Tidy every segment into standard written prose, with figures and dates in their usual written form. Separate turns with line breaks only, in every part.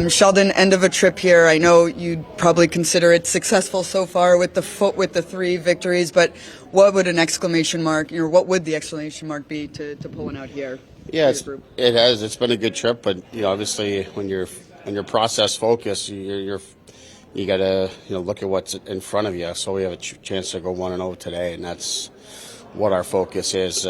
Sheldon, end of a trip here. I know you'd probably consider it successful so far with the three victories, but what would an exclamation mark, what would the exclamation mark be to pull one out here?
Yeah, it has. It's been a good trip, but obviously when you're process focused, you got to look at what's in front of you. So we have a chance to go 1-0 today, and that's what our focus is.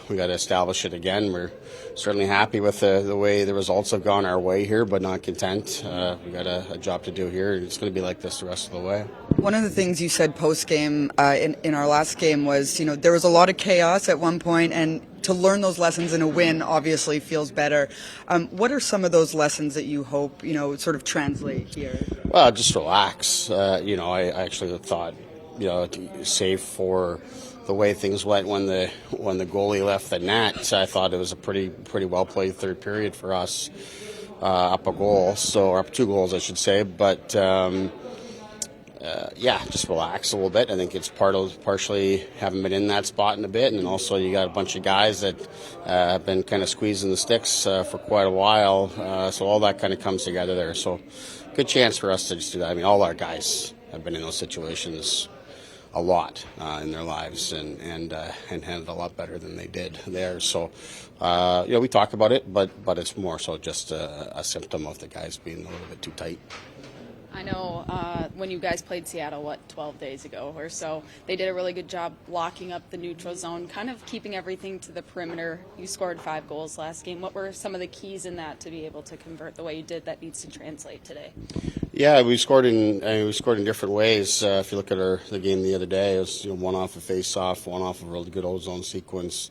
We got to establish it again. We're certainly happy with the way the results have gone our way here, but not content. We got a job to do here, and it's going to be like this the rest of the way.
One of the things you said post game in our last game was, there was a lot of chaos at one point, and to learn those lessons in a win obviously feels better. What are some of those lessons that you hope sort of translate here?
Well, just relax. I actually thought, save for the way things went when the goalie left the net, I thought it was a pretty well played third period for us, up a goal, or up 2 goals, I should say. But just relax a little bit. I think it's partially haven't been in that spot in a bit, and then also you got a bunch of guys that have been kind of squeezing the sticks for quite a while. So all that kind of comes together there. So good chance for us to just do that. I mean, all our guys have been in those situations a lot in their lives and handled a lot better than they did there. So, we talk about it, but it's more so just a symptom of the guys being a little bit too tight.
I know when you guys played Seattle, 12 days ago or so, they did a really good job blocking up the neutral zone, kind of keeping everything to the perimeter. You scored 5 goals last game. What were some of the keys in that to be able to convert the way you did that needs to translate today?
Yeah, we scored in different ways. If you look at the game the other day, it was one off a face-off, one off of a really good ozone sequence,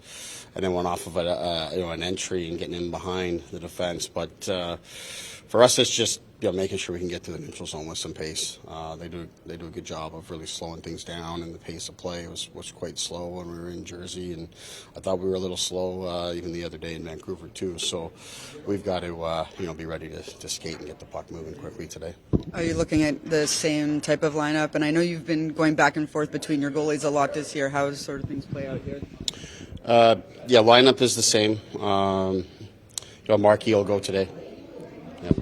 and then one off of an entry and getting in behind the defense. But for us, it's just making sure we can get to the neutral zone with some pace. They do a good job of really slowing things down, and the pace of play was quite slow when we were in Jersey, and I thought we were a little slow even the other day in Vancouver too. So we've got to be ready to skate and get the puck moving quickly today.
Are you looking at the same type of lineup? And I know you've been going back and forth between your goalies a lot this year. How sort of things play out here?
Lineup is the same. Markey will go today. Yep.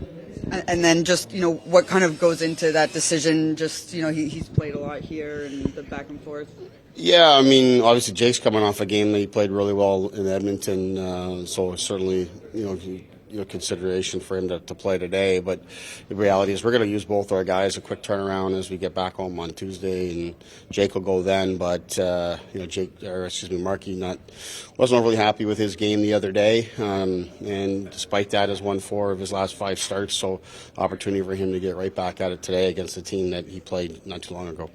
And then just, what kind of goes into that decision? Just, he's played a lot here and the back and forth.
Yeah, I mean, obviously Jake's coming off a game that he played really well in Edmonton, so certainly, consideration for him to play today. But the reality is we're going to use both our guys, a quick turnaround as we get back home on Tuesday, and Jake will go then. But Markey wasn't overly happy with his game the other day, and despite that, has won 4 of his last 5 starts. So opportunity for him to get right back at it today against the team that he played not too long ago.